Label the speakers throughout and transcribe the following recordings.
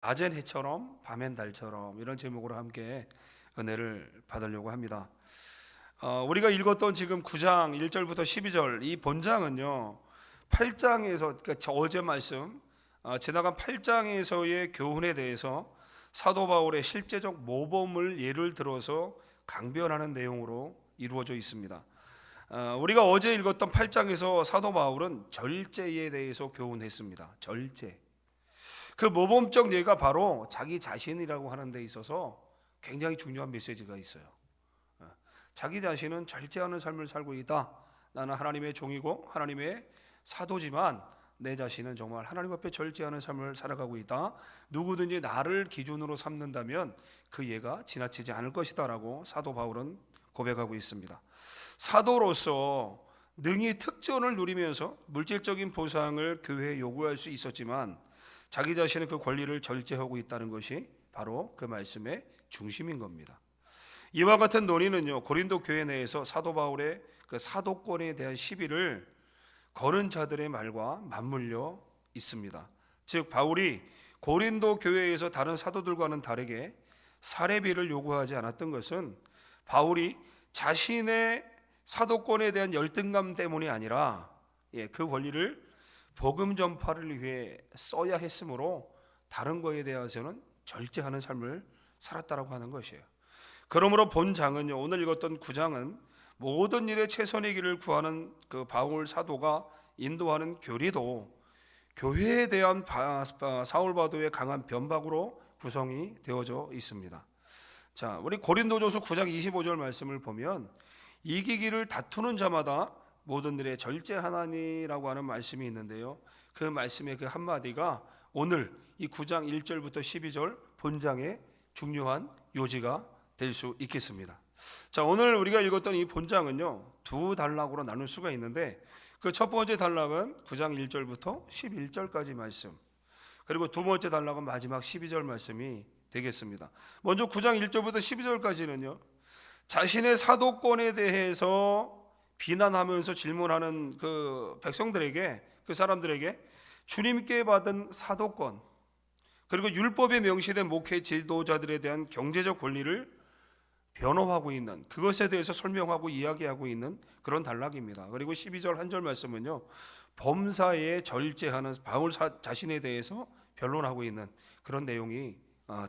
Speaker 1: 낮엔 해처럼 밤엔 달처럼, 이런 제목으로 함께 은혜를 받으려고 합니다. 우리가 읽었던 지금 9장 1절부터 12절 이 본장은요, 8장에서, 그러니까 어제 말씀 지나간 8장에서의 교훈에 대해서 사도 바울의 실제적 모범을 예를 들어서 강변하는 내용으로 이루어져 있습니다. 우리가 어제 읽었던 8장에서 사도 바울은 절제에 대해서 교훈했습니다. 절제. 그 모범적 예가 바로 자기 자신이라고 하는 데 있어서 굉장히 중요한 메시지가 있어요. 자기 자신은 절제하는 삶을 살고 있다. 나는 하나님의 종이고 하나님의 사도지만 내 자신은 정말 하나님 앞에 절제하는 삶을 살아가고 있다. 누구든지 나를 기준으로 삼는다면 그 예가 지나치지 않을 것이다 라고 사도 바울은 고백하고 있습니다. 사도로서 능히 특권을 누리면서 물질적인 보상을 교회에 요구할 수 있었지만 자기 자신의 그 권리를 절제하고 있다는 것이 바로 그 말씀의 중심인 겁니다. 이와 같은 논의는요, 고린도 교회 내에서 사도 바울의 그 사도권에 대한 시비를 거는 자들의 말과 맞물려 있습니다. 즉 바울이 고린도 교회에서 다른 사도들과는 다르게 사례비를 요구하지 않았던 것은 바울이 자신의 사도권에 대한 열등감 때문이 아니라 그 권리를 복음 전파를 위해 써야 했으므로 다른 거에 대해서는 절제하는 삶을 살았다라고 하는 것이에요. 그러므로 본장은요, 오늘 읽었던 9장은 모든 일에 최선의 길을 구하는 그 바울 사도가 인도하는 교리도 교회에 대한 사울 바도의 강한 변박으로 구성이 되어져 있습니다. 자, 우리 고린도전서 9장 25절 말씀을 보면 이기기를 다투는 자마다 모든 일에 절제하나니라고 하는 말씀이 있는데요, 그 말씀의 그 한마디가 오늘 이 9장 1절부터 12절 본장의 중요한 요지가 될 수 있겠습니다. 자, 오늘 우리가 읽었던 이 본장은요, 두 단락으로 나눌 수가 있는데 그 첫 번째 단락은 9장 1절부터 11절까지 말씀, 그리고 두 번째 단락은 마지막 12절 말씀이 되겠습니다. 먼저 9장 1절부터 12절까지는요, 자신의 사도권에 대해서 비난하면서 질문하는 그 백성들에게, 그 사람들에게 주님께 받은 사도권, 그리고 율법에 명시된 목회 지도자들에 대한 경제적 권리를 변호하고 있는, 그것에 대해서 설명하고 이야기하고 있는 그런 단락입니다. 그리고 12절 한 절 말씀은요, 범사에 절제하는 바울 자신에 대해서 변론하고 있는 그런 내용이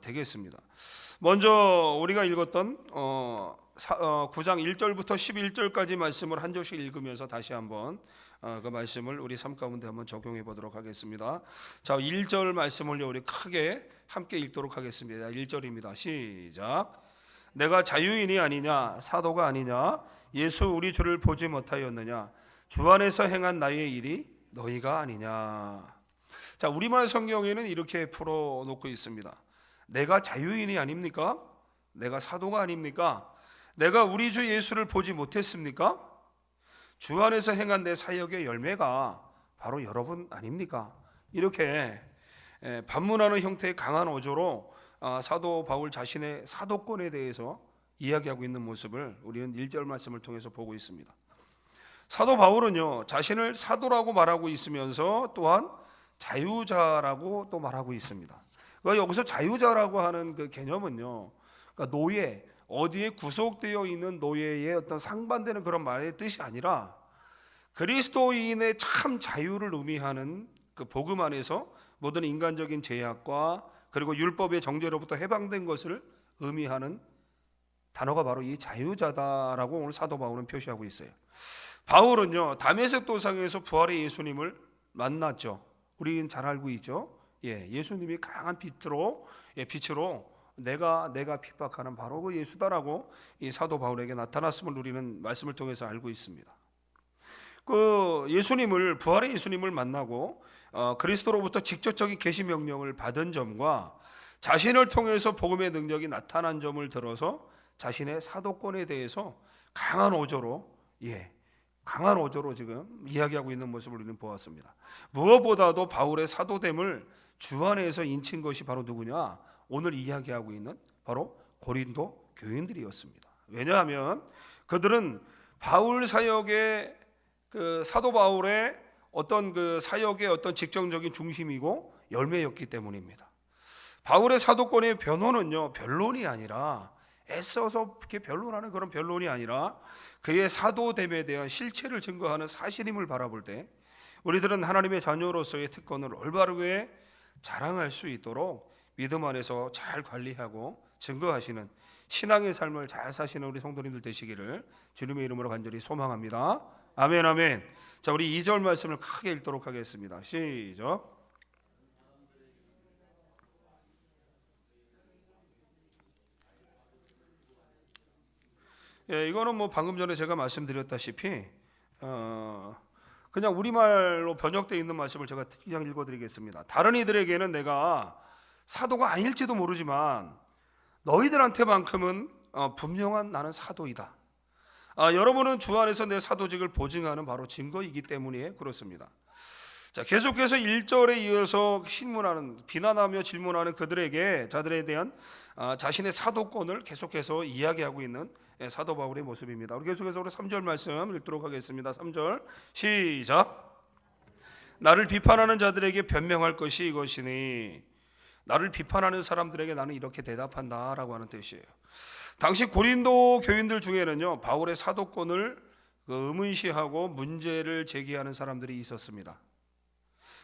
Speaker 1: 되겠습니다. 먼저 우리가 읽었던 9장 1절부터 11절까지 말씀을 한 절씩 읽으면서 다시 한번 그 말씀을 우리 삶 가운데 한번 적용해 보도록 하겠습니다. 자, 1절 말씀을 우리 크게 함께 읽도록 하겠습니다. 1절입니다. 시작. 내가 자유인이 아니냐, 사도가 아니냐, 예수 우리 주를 보지 못하였느냐, 주 안에서 행한 나의 일이 너희가 아니냐. 자, 우리말 성경에는 이렇게 풀어놓고 있습니다. 내가 자유인이 아닙니까? 내가 사도가 아닙니까? 내가 우리 주 예수를 보지 못했습니까? 주 안에서 행한 내 사역의 열매가 바로 여러분 아닙니까? 이렇게 반문하는 형태의 강한 어조로 사도 바울 자신의 사도권에 대해서 이야기하고 있는 모습을 우리는 1절 말씀을 통해서 보고 있습니다. 사도 바울은요, 자신을 사도라고 말하고 있으면서 또한 자유자라고 또 말하고 있습니다. 그러니까 여기서 자유자라고 하는 그 개념은요, 그러니까 노예, 어디에 구속되어 있는 노예의 어떤 상반되는 그런 말의 뜻이 아니라 그리스도인의 참 자유를 의미하는 그 복음 안에서 모든 인간적인 제약과 그리고 율법의 정죄로부터 해방된 것을 의미하는 단어가 바로 이 자유자다라고 오늘 사도 바울은 표시하고 있어요. 바울은요, 다메섹 도상에서 부활의 예수님을 만났죠. 우리는 잘 알고 있죠. 예수님이 강한 빛으로 내가 핍박하는 바로 그 예수다라고 이 사도 바울에게 나타났음을 우리는 말씀을 통해서 알고 있습니다. 그 예수님을, 부활의 예수님을 만나고 그리스도로부터 직접적인 계시 명령을 받은 점과 자신을 통해서 복음의 능력이 나타난 점을 들어서 자신의 사도권에 대해서 강한 어조로 지금 이야기하고 있는 모습을 우리는 보았습니다. 무엇보다도 바울의 사도됨을 주 안에서 인친 것이 바로 누구냐? 오늘 이야기하고 있는 바로 고린도 교인들이었습니다. 왜냐하면 그들은 바울 사역의 그 사도 바울의 어떤 그 사역의 어떤 직접적인 중심이고 열매였기 때문입니다. 바울의 사도권의 변호는요, 변론이 아니라 애써서 이렇게 변론하는 그런 변론이 아니라 그의 사도됨에 대한 실체를 증거하는 사실임을 바라볼 때 우리들은 하나님의 자녀로서의 특권을 올바르게 자랑할 수 있도록 믿음 안에서 잘 관리하고 증거하시는 신앙의 삶을 잘 사시는 우리 성도님들 되시기를 주님의 이름으로 간절히 소망합니다. 아멘, 아멘. 자, 우리 2절 말씀을 크게 읽도록 하겠습니다. 시작. 예, 이거는 뭐 방금 전에 제가 말씀드렸다시피 그냥 우리말로 번역되어 있는 말씀을 제가 그냥 읽어드리겠습니다. 다른 이들에게는 내가 사도가 아닐지도 모르지만 너희들한테만큼은 분명한 나는 사도이다. 여러분은 주 안에서 내 사도직을 보증하는 바로 증거이기 때문에 그렇습니다. 자, 계속해서 1절에 이어서 신문하는, 비난하며 질문하는 자들에 대한 자신의 사도권을 계속해서 이야기하고 있는 사도 바울의 모습입니다. 우리 계속해서 우리 3절 말씀 읽도록 하겠습니다. 3절 시작. 나를 비판하는 자들에게 변명할 것이 이것이니, 나를 비판하는 사람들에게 나는 이렇게 대답한다라고 하는 뜻이에요. 당시 고린도 교인들 중에는요, 바울의 사도권을 의문시하고 문제를 제기하는 사람들이 있었습니다.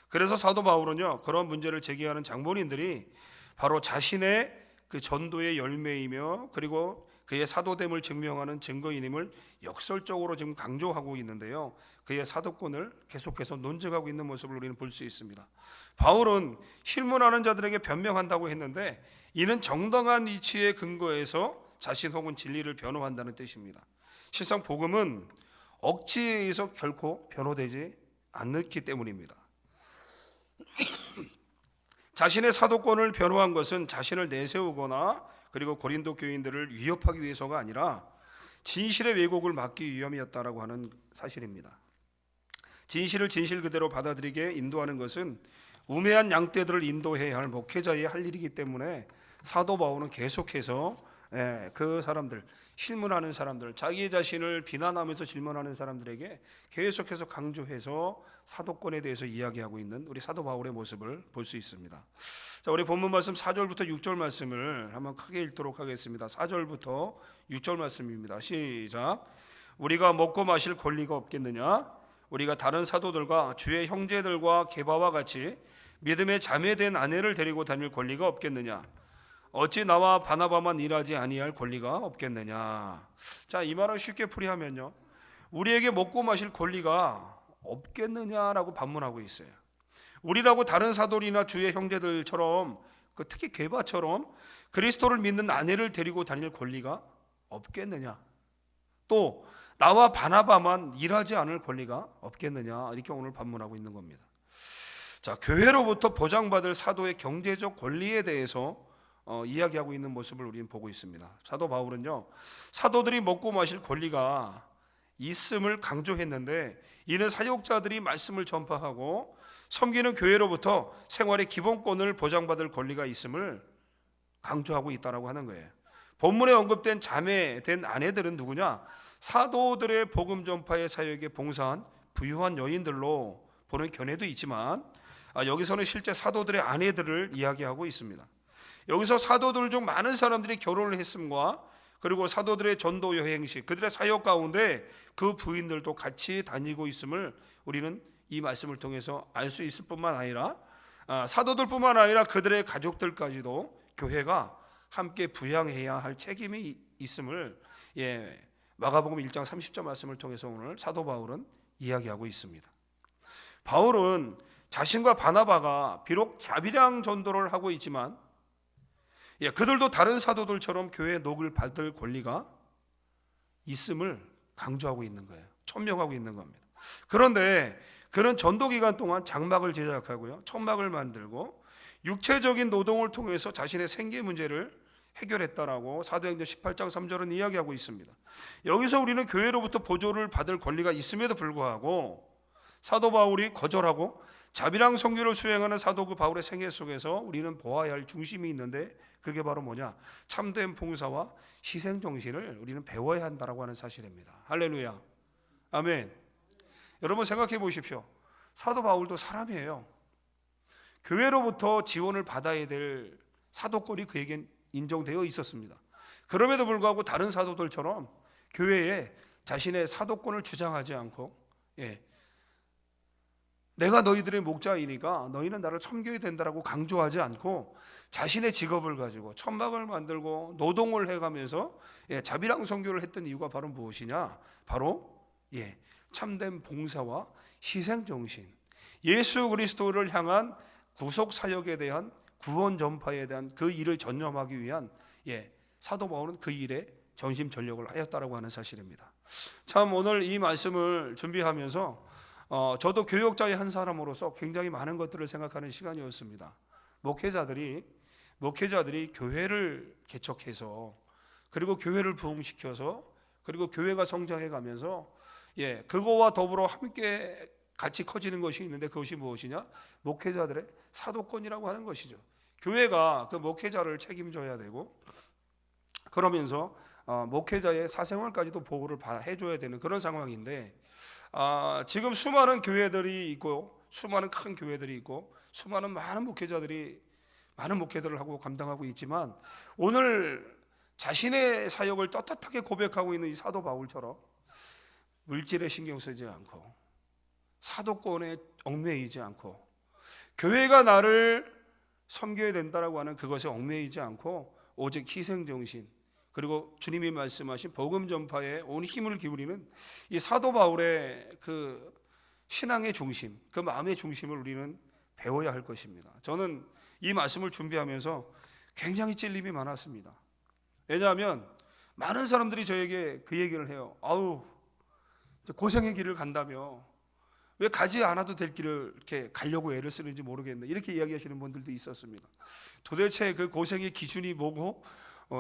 Speaker 1: 그래서 사도 바울은요, 그런 문제를 제기하는 장본인들이 바로 자신의 그 전도의 열매이며 그리고 그의 사도됨을 증명하는 증거인임을 역설적으로 지금 강조하고 있는데요, 그의 사도권을 계속해서 논증하고 있는 모습을 우리는 볼 수 있습니다. 바울은 실문하는 자들에게 변명한다고 했는데 이는 정당한 이치에 근거해서 자신 혹은 진리를 변호한다는 뜻입니다. 실상 복음은 억지에 의해서 결코 변호되지 않기 때문입니다. 자신의 사도권을 변호한 것은 자신을 내세우거나 그리고 고린도 교인들을 위협하기 위해서가 아니라 진실의 왜곡을 막기 위함이었다라고 하는 사실입니다. 진실을 진실 그대로 받아들이게 인도하는 것은 우매한 양떼들을 인도해야 할 목회자의 할 일이기 때문에 사도 바울은 계속해서 그 사람들, 실문하는 사람들, 자기 자신을 비난하면서 질문하는 사람들에게 계속해서 강조해서 사도권에 대해서 이야기하고 있는 우리 사도 바울의 모습을 볼 수 있습니다. 자, 우리 본문 말씀 4절부터 6절 말씀을 한번 크게 읽도록 하겠습니다. 4절부터 6절 말씀입니다. 시작. 우리가 먹고 마실 권리가 없겠느냐? 우리가 다른 사도들과 주의 형제들과 게바와 같이 믿음의 자매된 아내를 데리고 다닐 권리가 없겠느냐? 어찌 나와 바나바만 일하지 아니할 권리가 없겠느냐? 자, 이 말을 쉽게 풀이하면요, 우리에게 먹고 마실 권리가 없겠느냐라고 반문하고 있어요. 우리라고 다른 사도리나 주의 형제들처럼, 특히 게바처럼 그리스도를 믿는 아내를 데리고 다닐 권리가 없겠느냐? 또 나와 바나바만 일하지 않을 권리가 없겠느냐? 이렇게 오늘 반문하고 있는 겁니다. 자, 교회로부터 보장받을 사도의 경제적 권리에 대해서 이야기하고 있는 모습을 우리는 보고 있습니다. 사도 바울은요, 사도들이 먹고 마실 권리가 있음을 강조했는데 이는 사역자들이 말씀을 전파하고 섬기는 교회로부터 생활의 기본권을 보장받을 권리가 있음을 강조하고 있다라고 하는 거예요. 본문에 언급된 자매된 아내들은 누구냐? 사도들의 복음 전파의 사역에 봉사한 부유한 여인들로 보는 견해도 있지만 여기서는 실제 사도들의 아내들을 이야기하고 있습니다. 여기서 사도들 중 많은 사람들이 결혼을 했음과 그리고 사도들의 전도 여행식, 그들의 사역 가운데 그 부인들도 같이 다니고 있음을 우리는 이 말씀을 통해서 알 수 있을 뿐만 아니라 사도들뿐만 아니라 그들의 가족들까지도 교회가 함께 부양해야 할 책임이 있음을 마가복음 1장 30절 말씀을 통해서 오늘 사도 바울은 이야기하고 있습니다. 바울은 자신과 바나바가 비록 자비량 전도를 하고 있지만 그들도 다른 사도들처럼 교회의 녹을 받을 권리가 있음을 강조하고 있는 거예요. 천명하고 있는 겁니다. 그런데 그는 전도 기간 동안 장막을 제작하고요, 천막을 만들고 육체적인 노동을 통해서 자신의 생계 문제를 해결했다라고 사도행전 18장 3절은 이야기하고 있습니다. 여기서 우리는 교회로부터 보조를 받을 권리가 있음에도 불구하고 사도 바울이 거절하고 자비랑 선교를 수행하는 사도 바울의 생애 속에서 우리는 보아야 할 중심이 있는데 그게 바로 뭐냐? 참된 봉사와 희생 정신을 우리는 배워야 한다라고 하는 사실입니다. 할렐루야, 아멘. 여러분 생각해 보십시오. 사도 바울도 사람이에요. 교회로부터 지원을 받아야 될 사도권이 그에겐 인정되어 있었습니다. 그럼에도 불구하고 다른 사도들처럼 교회에 자신의 사도권을 주장하지 않고, 내가 너희들의 목자이니까 너희는 나를 섬겨야 된다라고 강조하지 않고 자신의 직업을 가지고 천막을 만들고 노동을 해가면서 자비랑 선교를 했던 이유가 바로 무엇이냐? 바로 참된 봉사와 희생 정신, 예수 그리스도를 향한 구속 사역에 대한 구원 전파에 대한 그 일을 전념하기 위한 사도 바울은 그 일에 전심전력을 하였다라고 하는 사실입니다. 참 오늘 이 말씀을 준비하면서 저도 교역자의 한 사람으로서 굉장히 많은 것들을 생각하는 시간이었습니다. 목회자들이 교회를 개척해서 그리고 교회를 부흥시켜서 그리고 교회가 성장해 가면서 그거와 더불어 함께 같이 커지는 것이 있는데 그것이 무엇이냐? 목회자들의 사도권이라고 하는 것이죠. 교회가 그 목회자를 책임져야 되고 그러면서 목회자의 사생활까지도 보호를 해줘야 되는 그런 상황인데 지금 수많은 교회들이 있고 수많은 큰 교회들이 있고 수많은 많은 목회자들이 많은 목회들을 하고 감당하고 있지만 오늘 자신의 사역을 떳떳하게 고백하고 있는 이 사도 바울처럼 물질에 신경 쓰지 않고 사도권에 얽매이지 않고 교회가 나를 섬겨야 된다라고 하는 그것에 얽매이지 않고 오직 희생정신 그리고 주님이 말씀하신 복음 전파에 온 힘을 기울이는 이 사도 바울의 그 신앙의 중심, 그 마음의 중심을 우리는 배워야 할 것입니다. 저는 이 말씀을 준비하면서 굉장히 찔림이 많았습니다. 왜냐하면 많은 사람들이 저에게 그 얘기를 해요. 아우, 고생의 길을 간다며 왜 가지 않아도 될 길을 이렇게 가려고 애를 쓰는지 모르겠네, 이렇게 이야기하시는 분들도 있었습니다. 도대체 그 고생의 기준이 뭐고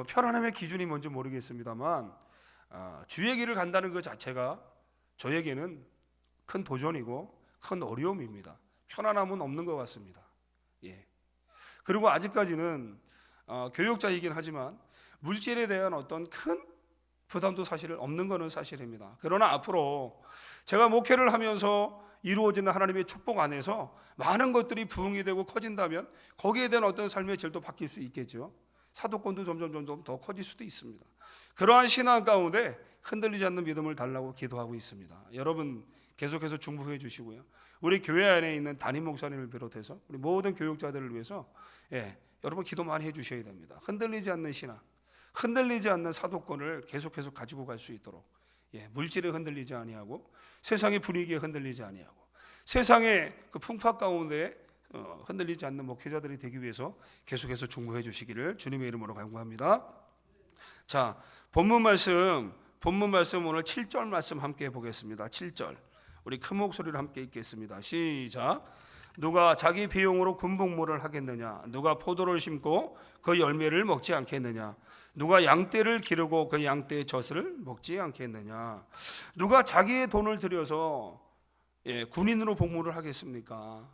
Speaker 1: 편안함의 기준이 뭔지 모르겠습니다만 주의 길을 간다는 것 자체가 저에게는 큰 도전이고 큰 어려움입니다. 편안함은 없는 것 같습니다. 그리고 아직까지는 교육자이긴 하지만 물질에 대한 어떤 큰 부담도 사실 없는 것은 사실입니다. 그러나 앞으로 제가 목회를 하면서 이루어지는 하나님의 축복 안에서 많은 것들이 부흥이 되고 커진다면 거기에 대한 어떤 삶의 질도 바뀔 수 있겠죠. 사도권도 점점 더 커질 수도 있습니다. 그러한 신앙 가운데 흔들리지 않는 믿음을 달라고 기도하고 있습니다. 여러분 계속해서 중보해 주시고요. 우리 교회 안에 있는 담임 목사님을 비롯해서 우리 모든 교육자들을 위해서 여러분 기도 많이 해 주셔야 됩니다. 흔들리지 않는 신앙, 흔들리지 않는 사도권을 계속해서 가지고 갈 수 있도록 물질에 흔들리지 아니하고 세상의 분위기에 흔들리지 아니하고 세상의 그 풍파 가운데 흔들리지 않는 목회자들이 되기 위해서 계속해서 중보해 주시기를 주님의 이름으로 간구합니다. 자, 본문 말씀 오늘 7절 말씀 함께 보겠습니다. 7절 우리 큰 목소리로 함께 읽겠습니다. 시작. 누가 자기 비용으로 군복무를 하겠느냐? 누가 포도를 심고 그 열매를 먹지 않겠느냐? 누가 양떼를 기르고 그 양떼의 젖을 먹지 않겠느냐? 누가 자기의 돈을 들여서 군인으로 복무를 하겠습니까?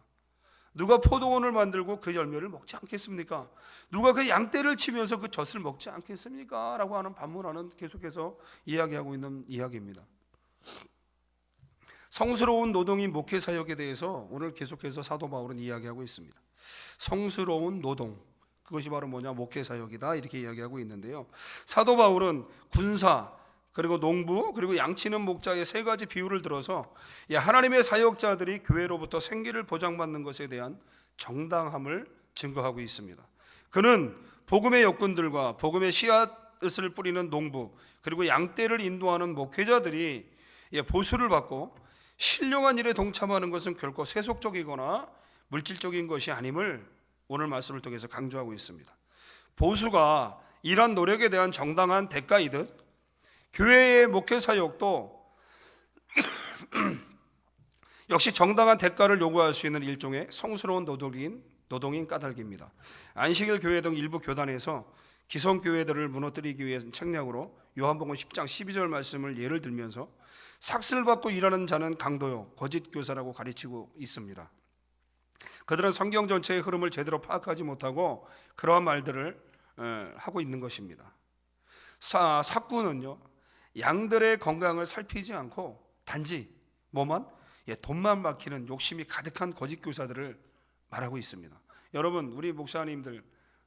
Speaker 1: 누가 포도원을 만들고 그 열매를 먹지 않겠습니까? 누가 그 양떼를 치면서 그 젖을 먹지 않겠습니까? 라고 하는 반문하는 계속해서 이야기하고 있는 이야기입니다. 성스러운 노동인 목회 사역에 대해서 오늘 계속해서 사도 바울은 이야기하고 있습니다. 성스러운 노동, 그것이 바로 뭐냐? 목회 사역이다, 이렇게 이야기하고 있는데요. 사도 바울은 군사 그리고 농부 그리고 양치는 목자의 세 가지 비유를 들어서 하나님의 사역자들이 교회로부터 생계를 보장받는 것에 대한 정당함을 증거하고 있습니다. 그는 복음의 역군들과 복음의 씨앗을 뿌리는 농부 그리고 양떼를 인도하는 목회자들이 보수를 받고 신령한 일에 동참하는 것은 결코 세속적이거나 물질적인 것이 아님을 오늘 말씀을 통해서 강조하고 있습니다. 보수가 이러한 노력에 대한 정당한 대가이듯 교회의 목회 사역도 역시 정당한 대가를 요구할 수 있는 일종의 성스러운 노동인 까닭입니다. 안식일 교회 등 일부 교단에서 기성교회들을 무너뜨리기 위해 책략으로 요한복음 10장 12절 말씀을 예를 들면서 삭슬 받고 일하는 자는 강도요 거짓 교사라고 가르치고 있습니다. 그들은 성경 전체의 흐름을 제대로 파악하지 못하고 그러한 말들을 하고 있는 것입니다. 삭구는요, 양들의 건강을 살피지 않고 단지 돈만 막히는 욕심이 가득한 거짓 교사들을 말하고 있습니다. 여러분, 우리 목사님들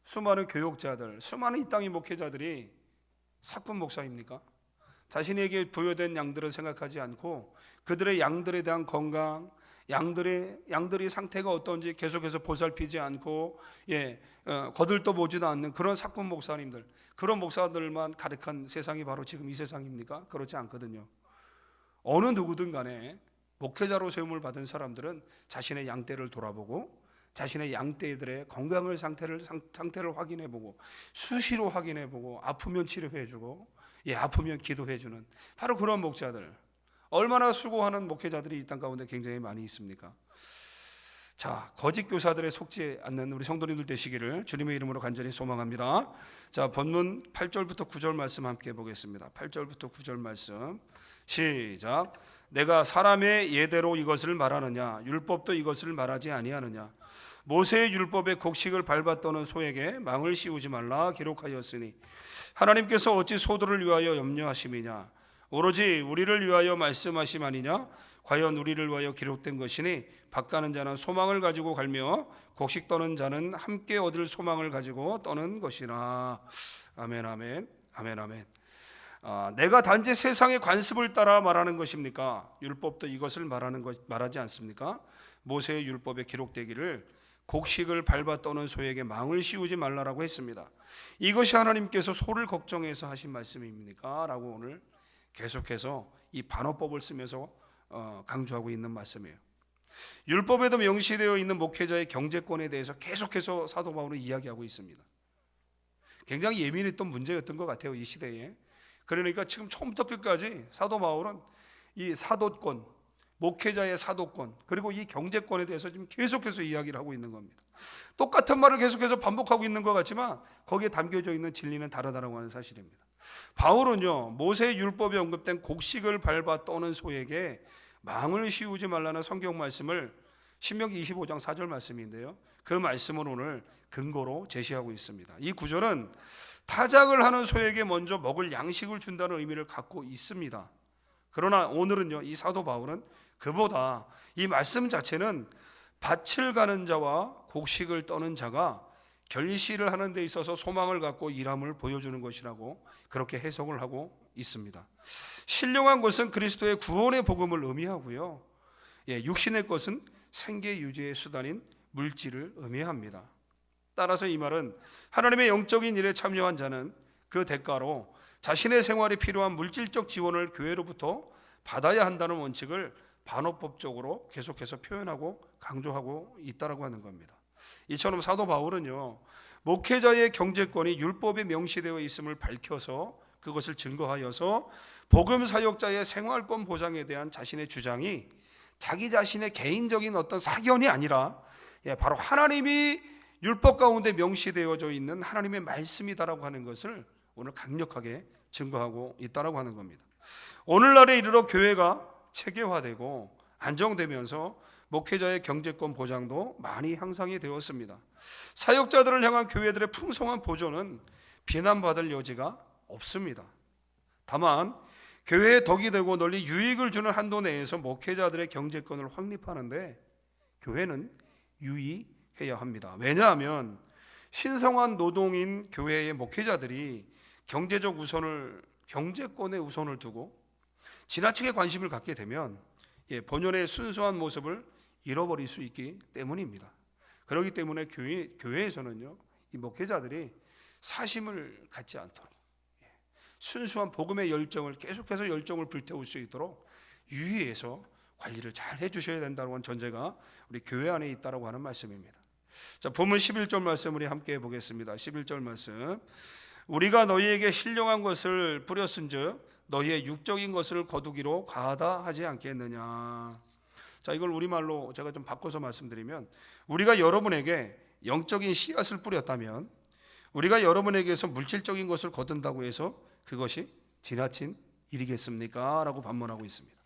Speaker 1: 수많은 교육자들, 수많은 이 땅의 목회자들이 사꾼 목사입니까? 자신에게 부여된 양들을 생각하지 않고 그들의 양들에 대한 건강, 양들의 상태가 어떤지 계속해서 보살피지 않고 거들떠 보지도 않는 그런 사꾼 목사님들, 그런 목사들만 가득한 세상이 바로 지금 이 세상입니까? 그렇지 않거든요. 어느 누구든 간에 목회자로 세움을 받은 사람들은 자신의 양떼를 돌아보고 자신의 양떼들의 건강을 상태를 확인해보고 수시로 확인해보고 아프면 치료해주고 아프면 기도해주는 바로 그런 목자들, 얼마나 수고하는 목회자들이 이 땅 가운데 굉장히 많이 있습니까? 자, 거짓 교사들에 속지 않는 우리 성도님들 되시기를 주님의 이름으로 간절히 소망합니다. 자, 본문 8절부터 9절 말씀 함께 보겠습니다. 8절부터 9절 말씀 시작. 내가 사람의 예대로 이것을 말하느냐? 율법도 이것을 말하지 아니하느냐? 모세의 율법의 곡식을 밟았더는 소에게 망을 씌우지 말라 기록하였으니 하나님께서 어찌 소들을 위하여 염려하심이냐? 오로지 우리를 위하여 말씀하심 아니냐? 과연 우리를 위하여 기록된 것이니 밭가는 자는 소망을 가지고 갈며 곡식 떠는 자는 함께 얻을 소망을 가지고 떠는 것이라. 아멘 아멘 아멘 아멘. 내가 단지 세상의 관습을 따라 말하는 것입니까? 율법도 이것을 말하지 않습니까? 모세의 율법에 기록되기를 곡식을 밟아 떠는 소에게 망을 씌우지 말라라고 했습니다. 이것이 하나님께서 소를 걱정해서 하신 말씀입니까? 라고 오늘 계속해서 이 반어법을 쓰면서 강조하고 있는 말씀이에요. 율법에도 명시되어 있는 목회자의 경제권에 대해서 계속해서 사도 바울은 이야기하고 있습니다. 굉장히 예민했던 문제였던 것 같아요, 이 시대에. 그러니까 지금 처음부터 끝까지 사도 바울은 이 사도권, 목회자의 사도권, 그리고 이 경제권에 대해서 지금 계속해서 이야기를 하고 있는 겁니다. 똑같은 말을 계속해서 반복하고 있는 것 같지만 거기에 담겨져 있는 진리는 다르다고 하는 사실입니다. 바울은요, 모세의 율법에 언급된 곡식을 밟아 떠는 소에게 망을 씌우지 말라는 성경 말씀을 신명기 25장 4절 말씀인데요, 그 말씀을 오늘 근거로 제시하고 있습니다. 이 구절은 타작을 하는 소에게 먼저 먹을 양식을 준다는 의미를 갖고 있습니다. 그러나 오늘은요, 이 사도 바울은 그보다 이 말씀 자체는 밭을 가는 자와 곡식을 떠는 자가 결실을 하는 데 있어서 소망을 갖고 일함을 보여주는 것이라고 그렇게 해석을 하고 있습니다. 신령한 것은 그리스도의 구원의 복음을 의미하고요, 육신의 것은 생계 유지의 수단인 물질을 의미합니다. 따라서 이 말은 하나님의 영적인 일에 참여한 자는 그 대가로 자신의 생활에 필요한 물질적 지원을 교회로부터 받아야 한다는 원칙을 반어법적으로 계속해서 표현하고 강조하고 있다라고 하는 겁니다. 이처럼 사도 바울은요, 목회자의 경제권이 율법에 명시되어 있음을 밝혀서 그것을 증거하여서 복음 사역자의 생활권 보장에 대한 자신의 주장이 자기 자신의 개인적인 어떤 사견이 아니라 바로 하나님이 율법 가운데 명시되어져 있는 하나님의 말씀이다라고 하는 것을 오늘 강력하게 증거하고 있다라고 하는 겁니다. 오늘날에 이르러 교회가 체계화되고 안정되면서 목회자의 경제권 보장도 많이 향상이 되었습니다. 사역자들을 향한 교회들의 풍성한 보조는 비난받을 여지가 없습니다. 다만 교회에 덕이 되고 널리 유익을 주는 한도 내에서 목회자들의 경제권을 확립하는데 교회는 유의해야 합니다. 왜냐하면 신성한 노동인 교회의 목회자들이 경제권에 우선을 두고 지나치게 관심을 갖게 되면 본연의 순수한 모습을 잃어버릴 수 있기 때문입니다. 그렇기 때문에 교회에서는요, 이 목회자들이 사심을 갖지 않도록 순수한 복음의 열정을 계속해서 열정을 불태울 수 있도록 유의해서 관리를 잘 해주셔야 된다는 건 전제가 우리 교회 안에 있다라고 하는 말씀입니다. 자, 본문 11절 말씀 우리 함께 보겠습니다. 11절 말씀. 우리가 너희에게 신령한 것을 뿌렸은즉 너희의 육적인 것을 거두기로 과하다 하지 않겠느냐. 자, 이걸 우리말로 제가 좀 바꿔서 말씀드리면, 우리가 여러분에게 영적인 씨앗을 뿌렸다면 우리가 여러분에게서 물질적인 것을 거둔다고 해서 그것이 지나친 일이겠습니까? 라고 반문하고 있습니다.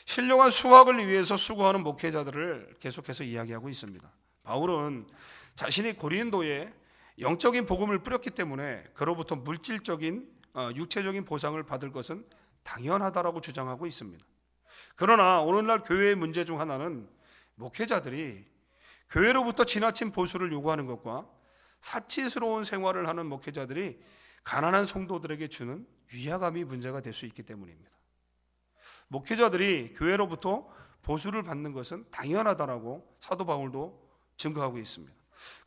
Speaker 1: 신령한 수확을 위해서 수고하는 목회자들을 계속해서 이야기하고 있습니다. 바울은 자신이 고린도에 영적인 복음을 뿌렸기 때문에 그로부터 물질적인 육체적인 보상을 받을 것은 당연하다라고 주장하고 있습니다. 그러나 오늘날 교회의 문제 중 하나는 목회자들이 교회로부터 지나친 보수를 요구하는 것과 사치스러운 생활을 하는 목회자들이 가난한 성도들에게 주는 위화감이 문제가 될 수 있기 때문입니다. 목회자들이 교회로부터 보수를 받는 것은 당연하다라고 사도 바울도 증거하고 있습니다.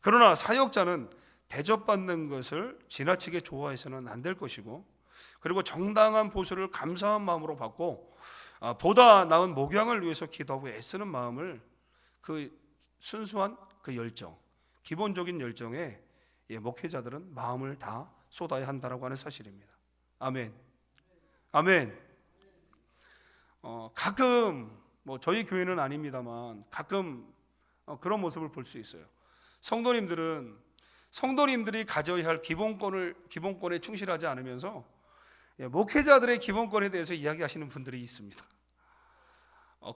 Speaker 1: 그러나 사역자는 대접받는 것을 지나치게 좋아해서는 안 될 것이고, 그리고 정당한 보수를 감사한 마음으로 받고 보다 나은 목양을 위해서 기도하고 애쓰는 마음을, 그 순수한 그 열정, 기본적인 열정에 목회자들은 마음을 다 쏟아야 한다라고 하는 사실입니다. 아멘. 아멘. 가끔 저희 교회는 아닙니다만 가끔 그런 모습을 볼 수 있어요. 성도님들이 가져야 할 기본권에 충실하지 않으면서 목회자들의 기본권에 대해서 이야기하시는 분들이 있습니다.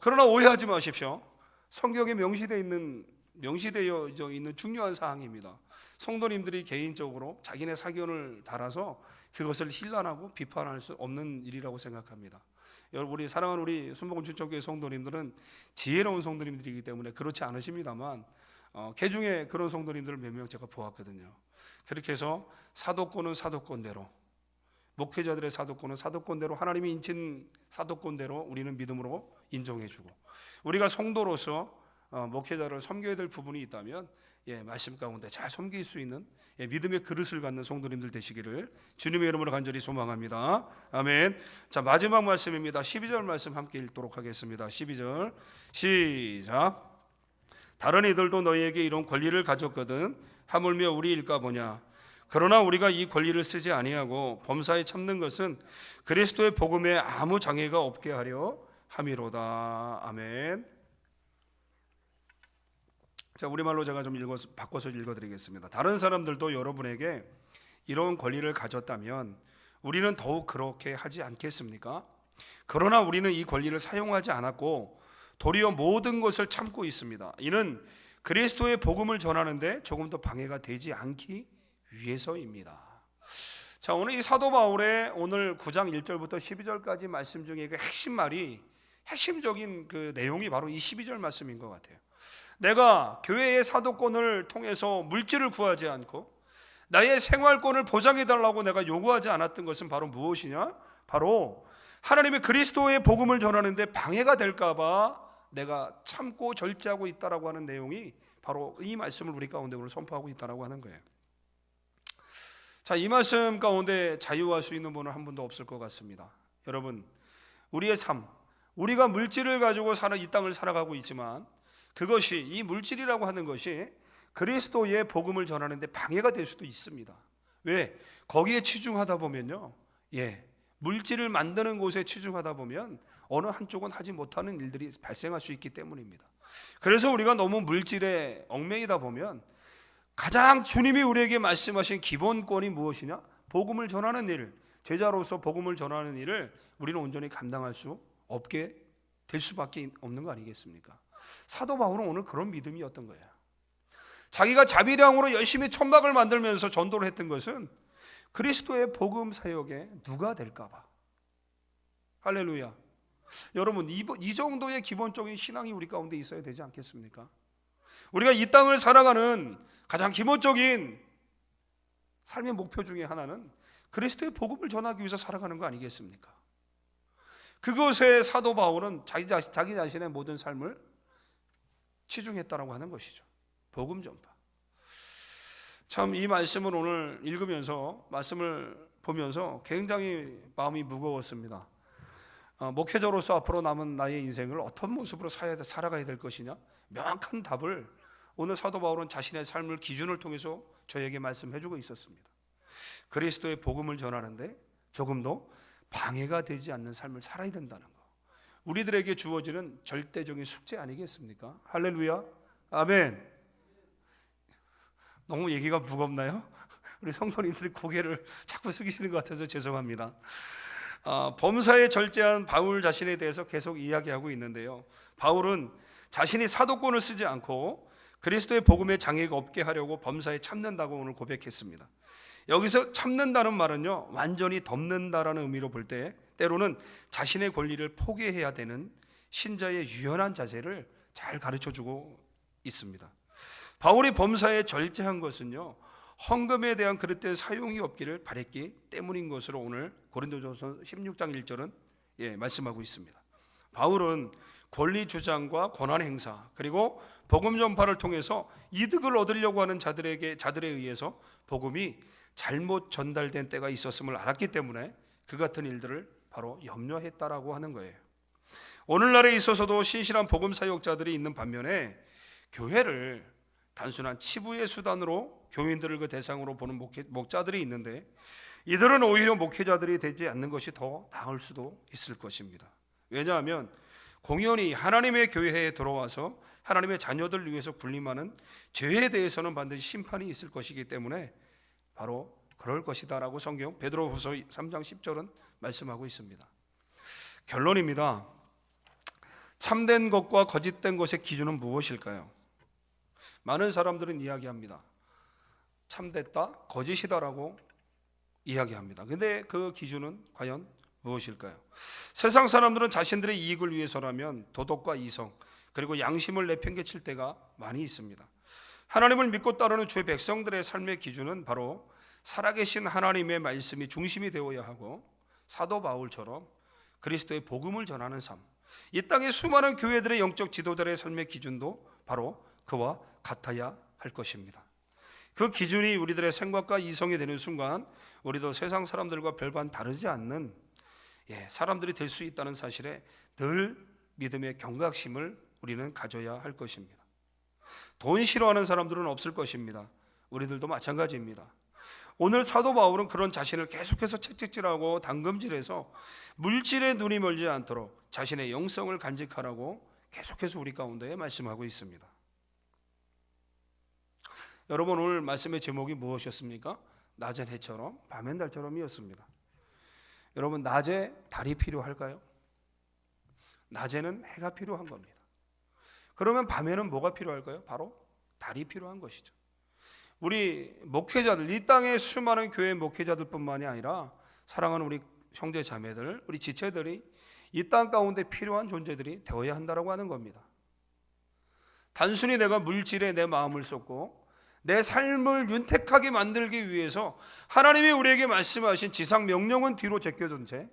Speaker 1: 그러나 오해하지 마십시오. 성경에 명시되어 있는 중요한 사항입니다. 성도님들이 개인적으로 자기네 사견을 달아서 그것을 힐난하고 비판할 수 없는 일이라고 생각합니다. 여러분, 우리 사랑하는 우리 순복음 주천교회 성도님들은 지혜로운 성도님들이기 때문에 그렇지 않으십니다만, 개중에 그런 성도님들을 몇 명 제가 보았거든요. 그렇게 해서 사도권은 사도권대로, 목회자들의 사도권은 사도권대로, 하나님이 인친 사도권대로 우리는 믿음으로 인정해주고, 우리가 성도로서 목회자를 섬겨야 될 부분이 있다면 말씀 가운데 잘 섬길 수 있는 믿음의 그릇을 갖는 성도님들 되시기를 주님의 이름으로 간절히 소망합니다. 아멘. 자, 마지막 말씀입니다. 12절 말씀 함께 읽도록 하겠습니다. 12절 시작. 다른 이들도 너희에게 이런 권리를 가졌거든 하물며 우리 일까 보냐. 그러나 우리가 이 권리를 쓰지 아니하고 범사에 참는 것은 그리스도의 복음에 아무 장애가 없게 하려 함이로다. 아멘. 자, 우리말로 제가 좀 바꿔서 읽어드리겠습니다. 다른 사람들도 여러분에게 이런 권리를 가졌다면 우리는 더욱 그렇게 하지 않겠습니까? 그러나 우리는 이 권리를 사용하지 않았고 도리어 모든 것을 참고 있습니다. 이는 그리스도의 복음을 전하는데 조금 더 방해가 되지 않기 위해서입니다. 자, 오늘 이 사도 바울의 오늘 9장 1절부터 12절까지 말씀 중에 그 핵심적인 그 내용이 바로 이 12절 말씀인 것 같아요. 내가 교회의 사도권을 통해서 물질을 구하지 않고 나의 생활권을 보장해달라고 내가 요구하지 않았던 것은 바로 무엇이냐? 바로 하나님의 그리스도의 복음을 전하는데 방해가 될까봐 내가 참고 절제하고 있다라고 하는 내용이 바로 이 말씀을 우리 가운데 오늘 선포하고 있다라고 하는 거예요. 자, 이 말씀 가운데 자유할 수 있는 분은 한 분도 없을 것 같습니다. 여러분, 우리의 삶, 우리가 물질을 가지고 이 땅을 살아가고 있지만 그것이, 이 물질이라고 하는 것이 그리스도의 복음을 전하는데 방해가 될 수도 있습니다. 왜? 거기에 치중하다 보면요, 물질을 만드는 곳에 치중하다 보면 어느 한쪽은 하지 못하는 일들이 발생할 수 있기 때문입니다. 그래서 우리가 너무 물질에 얽매이다 보면 가장 주님이 우리에게 말씀하신 기본권이 무엇이냐? 복음을 전하는 일, 제자로서 복음을 전하는 일을 우리는 온전히 감당할 수 없게 될 수밖에 없는 거 아니겠습니까? 사도 바울은 오늘 그런 믿음이었던 거예요. 자기가 자비량으로 열심히 천막을 만들면서 전도를 했던 것은 그리스도의 복음 사역에 누가 될까 봐. 할렐루야. 여러분, 이 정도의 기본적인 신앙이 우리 가운데 있어야 되지 않겠습니까? 우리가 이 땅을 살아가는 가장 기본적인 삶의 목표 중에 하나는 그리스도의 복음을 전하기 위해서 살아가는 거 아니겠습니까? 그것에 사도 바울은 자기 자신의 모든 삶을 치중했다라고 하는 것이죠. 복음 전파. 참, 이 말씀을 오늘 읽으면서, 말씀을 보면서 굉장히 마음이 무거웠습니다. 목회자로서 앞으로 남은 나의 인생을 어떤 모습으로 살아가야 될 것이냐, 명확한 답을 오늘 사도 바울은 자신의 삶을 기준을 통해서 저에게 말씀해주고 있었습니다. 그리스도의 복음을 전하는데 조금도 방해가 되지 않는 삶을 살아야 된다는 것, 우리들에게 주어지는 절대적인 숙제 아니겠습니까? 할렐루야. 아멘. 너무 얘기가 무겁나요? 우리 성도님들이 고개를 자꾸 숙이시는 것 같아서 죄송합니다. 범사에 절제한 바울 자신에 대해서 계속 이야기하고 있는데요, 바울은 자신이 사도권을 쓰지 않고 그리스도의 복음에 장애가 없게 하려고 범사에 참는다고 오늘 고백했습니다. 여기서 참는다는 말은요, 완전히 덮는다라는 의미로 볼 때 때로는 자신의 권리를 포기해야 되는 신자의 유연한 자세를 잘 가르쳐주고 있습니다. 바울이 범사에 절제한 것은요, 헌금에 대한 그릇된 사용이 없기를 바랬기 때문인 것으로 오늘 고린도전서 16장 1절은 말씀하고 있습니다. 바울은 권리 주장과 권한 행사 그리고 복음 전파를 통해서 이득을 얻으려고 하는 자들에 의해서 복음이 잘못 전달된 때가 있었음을 알았기 때문에 그 같은 일들을 바로 염려했다라고 하는 거예요. 오늘날에 있어서도 신실한 복음 사역자들이 있는 반면에 교회를 단순한 치부의 수단으로 교인들을 그 대상으로 보는 목자들이 있는데 이들은 오히려 목회자들이 되지 않는 것이 더 나을 수도 있을 것입니다. 왜냐하면 공연히 하나님의 교회에 들어와서 하나님의 자녀들을 위해서 군림하는 죄에 대해서는 반드시 심판이 있을 것이기 때문에 바로 그럴 것이다 라고 성경 베드로후서 3장 10절은 말씀하고 있습니다. 결론입니다. 참된 것과 거짓된 것의 기준은 무엇일까요? 많은 사람들은 이야기합니다. 참됐다, 거짓이다라고 이야기합니다. 근데 그 기준은 과연 무엇일까요? 세상 사람들은 자신들의 이익을 위해서라면 도덕과 이성 그리고 양심을 내팽개칠 때가 많이 있습니다. 하나님을 믿고 따르는 주의 백성들의 삶의 기준은 바로 살아계신 하나님의 말씀이 중심이 되어야 하고 사도 바울처럼 그리스도의 복음을 전하는 삶, 이 땅의 수많은 교회들의 영적 지도자의 삶의 기준도 바로 그와 같아야 할 것입니다. 그 기준이 우리들의 생각과 이성이 되는 순간 우리도 세상 사람들과 별반 다르지 않는 사람들이 될 수 있다는 사실에 늘 믿음의 경각심을 우리는 가져야 할 것입니다. 돈 싫어하는 사람들은 없을 것입니다. 우리들도 마찬가지입니다. 오늘 사도 바울은 그런 자신을 계속해서 채찍질하고 당금질해서 물질에 눈이 멀지 않도록 자신의 영성을 간직하라고 계속해서 우리 가운데 말씀하고 있습니다. 여러분, 오늘 말씀의 제목이 무엇이었습니까? 낮은 해처럼 밤엔 달처럼이었습니다. 여러분, 낮에 달이 필요할까요? 낮에는 해가 필요한 겁니다. 그러면 밤에는 뭐가 필요할까요? 바로 달이 필요한 것이죠. 우리 목회자들, 이 땅의 수많은 교회 목회자들뿐만이 아니라 사랑하는 우리 형제 자매들, 우리 지체들이 이 땅 가운데 필요한 존재들이 되어야 한다고 하는 겁니다. 단순히 내가 물질에 내 마음을 쏟고 내 삶을 윤택하게 만들기 위해서 하나님이 우리에게 말씀하신 지상 명령은 뒤로 제껴둔 채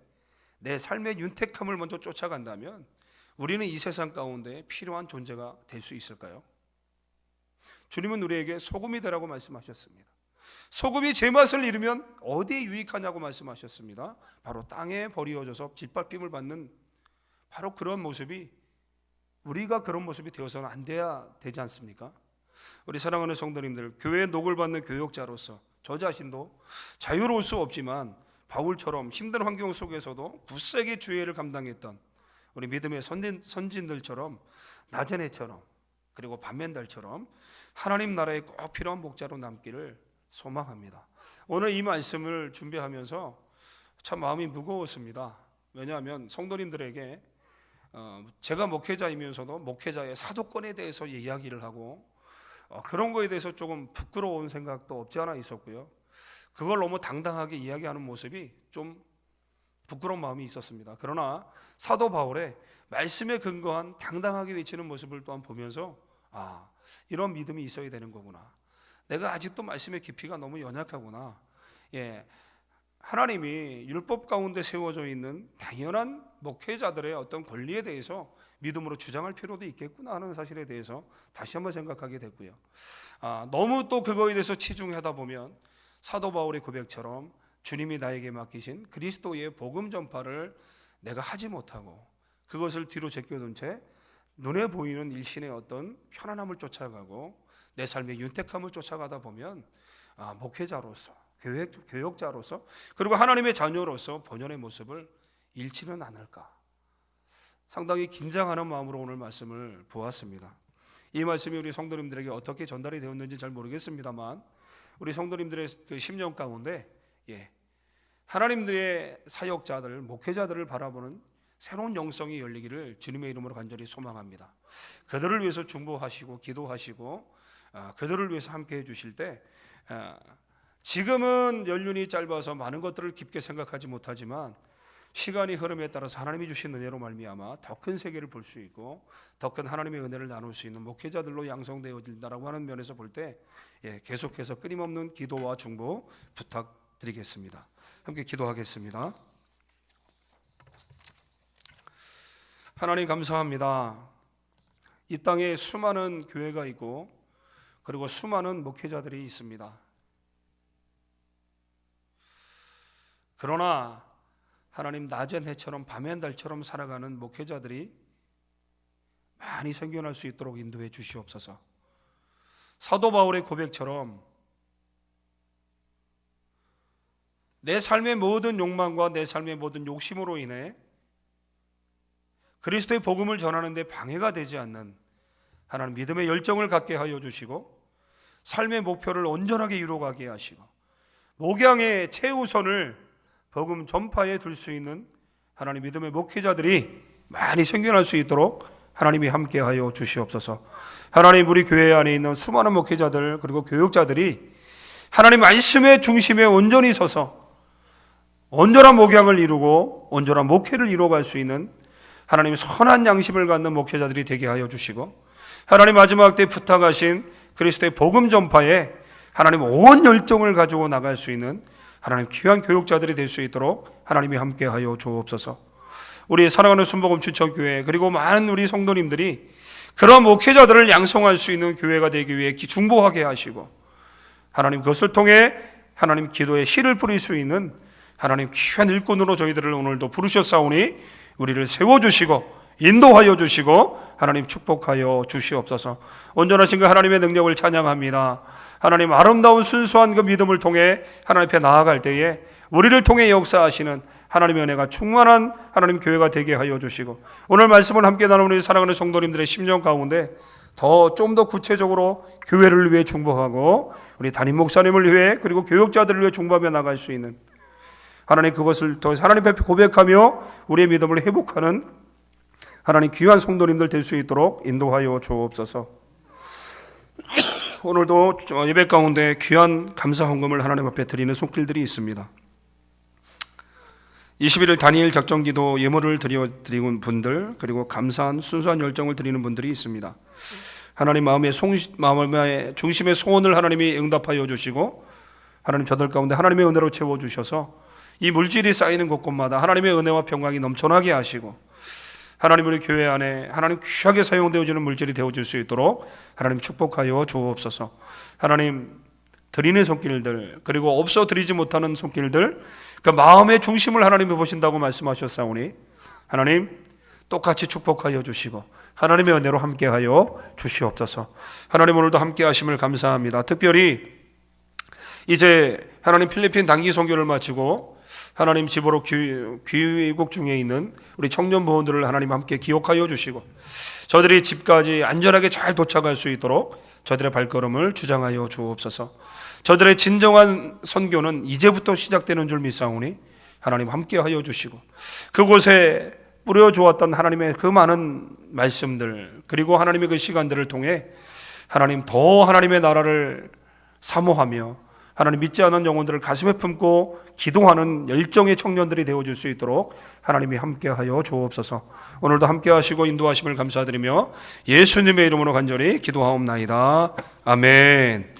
Speaker 1: 내 삶의 윤택함을 먼저 쫓아간다면 우리는 이 세상 가운데 필요한 존재가 될 수 있을까요? 주님은 우리에게 소금이 되라고 말씀하셨습니다. 소금이 제맛을 잃으면 어디에 유익하냐고 말씀하셨습니다. 바로 땅에 버려져서 짓밟힘을 받는 바로 그런 모습이, 우리가 그런 모습이 되어서는 안 돼야 되지 않습니까? 우리 사랑하는 성도님들, 교회의 녹을 받는 교역자로서 저 자신도 자유로울 수 없지만 바울처럼 힘든 환경 속에서도 굳세게 주의를 감당했던 우리 믿음의 선진들처럼 낮은 해처럼 그리고 밤엔 달처럼 하나님 나라에 꼭 필요한 목자로 남기를 소망합니다. 오늘 이 말씀을 준비하면서 참 마음이 무거웠습니다. 왜냐하면 성도님들에게 제가 목회자이면서도 목회자의 사도권에 대해서 이야기를 하고 그런 거에 대해서 조금 부끄러운 생각도 없지 않아 있었고요. 그걸 너무 당당하게 이야기하는 모습이 좀 부끄러운 마음이 있었습니다. 그러나 사도 바울의 말씀에 근거한 당당하게 외치는 모습을 또한 보면서 이런 믿음이 있어야 되는 거구나. 내가 아직도 말씀의 깊이가 너무 연약하구나. 하나님이 율법 가운데 세워져 있는 당연한 목회자들의 어떤 권리에 대해서 믿음으로 주장할 필요도 있겠구나 하는 사실에 대해서 다시 한번 생각하게 됐고요. 너무 또 그거에 대해서 치중하다 보면 사도 바울의 고백처럼 주님이 나에게 맡기신 그리스도의 복음 전파를 내가 하지 못하고 그것을 뒤로 제껴둔 채 눈에 보이는 일신의 어떤 편안함을 쫓아가고 내 삶의 윤택함을 쫓아가다 보면 목회자로서 교역자로서 그리고 하나님의 자녀로서 본연의 모습을 잃지는 않을까, 상당히 긴장하는 마음으로 오늘 말씀을 보았습니다. 이 말씀이 우리 성도님들에게 어떻게 전달이 되었는지 잘 모르겠습니다만 우리 성도님들의 그 심령 가운데 하나님들의 사역자들, 목회자들을 바라보는 새로운 영성이 열리기를 주님의 이름으로 간절히 소망합니다. 그들을 위해서 중보하시고 기도하시고 그들을 위해서 함께 해주실 때 지금은 연륜이 짧아서 많은 것들을 깊게 생각하지 못하지만 시간이 흐름에 따라서 하나님이 주신 은혜로 말미암아 더 큰 세계를 볼 수 있고 더 큰 하나님의 은혜를 나눌 수 있는 목회자들로 양성되어진다라고 하는 면에서 볼 때 계속해서 끊임없는 기도와 중보 부탁드리겠습니다. 함께 기도하겠습니다. 하나님 감사합니다. 이 땅에 수많은 교회가 있고 그리고 수많은 목회자들이 있습니다. 그러나 하나님, 낮엔 해처럼 밤엔 달처럼 살아가는 목회자들이 많이 생겨날 수 있도록 인도해 주시옵소서. 사도 바울의 고백처럼 내 삶의 모든 욕망과 내 삶의 모든 욕심으로 인해 그리스도의 복음을 전하는 데 방해가 되지 않는 하나님 믿음의 열정을 갖게 하여 주시고, 삶의 목표를 온전하게 이루어가게 하시고, 목양의 최우선을 복음 전파에 둘 수 있는 하나님 믿음의 목회자들이 많이 생겨날 수 있도록 하나님이 함께하여 주시옵소서. 하나님, 우리 교회 안에 있는 수많은 목회자들 그리고 교육자들이 하나님 말씀의 중심에 온전히 서서 온전한 목양을 이루고 온전한 목회를 이루어갈 수 있는 하나님 선한 양심을 갖는 목회자들이 되게 하여 주시고, 하나님 마지막 때 부탁하신 그리스도의 복음 전파에 하나님 온 열정을 가지고 나갈 수 있는 하나님 귀한 교육자들이 될 수 있도록 하나님이 함께하여 주옵소서. 우리 사랑하는 순복음 추천교회 그리고 많은 우리 성도님들이 그런 목회자들을 양성할 수 있는 교회가 되기 위해 중보하게 하시고, 하나님 그것을 통해 하나님 기도에 씨를 뿌릴 수 있는 하나님 귀한 일꾼으로 저희들을 오늘도 부르셨사오니 우리를 세워주시고 인도하여 주시고 하나님 축복하여 주시옵소서. 온전하신 그 하나님의 능력을 찬양합니다. 하나님 아름다운 순수한 그 믿음을 통해 하나님 앞에 나아갈 때에 우리를 통해 역사하시는 하나님의 은혜가 충만한 하나님 교회가 되게 하여 주시고, 오늘 말씀을 함께 나누는 우리 사랑하는 성도님들의 심령 가운데 좀 더 구체적으로 교회를 위해 중보하고 우리 담임 목사님을 위해 그리고 교육자들을 위해 중보하며 나갈 수 있는 하나님, 그것을 더 하나님 앞에 고백하며 우리의 믿음을 회복하는 하나님 귀한 성도님들 될 수 있도록 인도하여 주옵소서. 오늘도 예배 가운데 귀한 감사 헌금을 하나님 앞에 드리는 손길들이 있습니다. 21일 다니엘 작정기도 예물을 드리는 분들, 그리고 감사한 순수한 열정을 드리는 분들이 있습니다. 하나님 마음의 중심의 소원을 하나님이 응답하여 주시고, 하나님 저들 가운데 하나님의 은혜로 채워주셔서 이 물질이 쌓이는 곳곳마다 하나님의 은혜와 평강이 넘쳐나게 하시고, 하나님 우리 교회 안에 하나님 귀하게 사용되어지는 물질이 되어질 수 있도록 하나님 축복하여 주옵소서. 하나님 드리는 손길들 그리고 없어 드리지 못하는 손길들, 그 마음의 중심을 하나님이 보신다고 말씀하셨사오니 하나님 똑같이 축복하여 주시고 하나님의 은혜로 함께하여 주시옵소서. 하나님 오늘도 함께하심을 감사합니다. 특별히 이제 하나님 필리핀 단기 선교를 마치고 하나님 집으로 귀국 중에 있는 우리 청년부원들을 하나님 함께 기억하여 주시고, 저들이 집까지 안전하게 잘 도착할 수 있도록 저들의 발걸음을 주장하여 주옵소서. 저들의 진정한 선교는 이제부터 시작되는 줄 믿사오니 하나님 함께하여 주시고, 그곳에 뿌려주었던 하나님의 그 많은 말씀들 그리고 하나님의 그 시간들을 통해 하나님 더 하나님의 나라를 사모하며 하나님 믿지 않은 영혼들을 가슴에 품고 기도하는 열정의 청년들이 되어줄 수 있도록 하나님이 함께하여 주옵소서. 오늘도 함께하시고 인도하심을 감사드리며 예수님의 이름으로 간절히 기도하옵나이다. 아멘.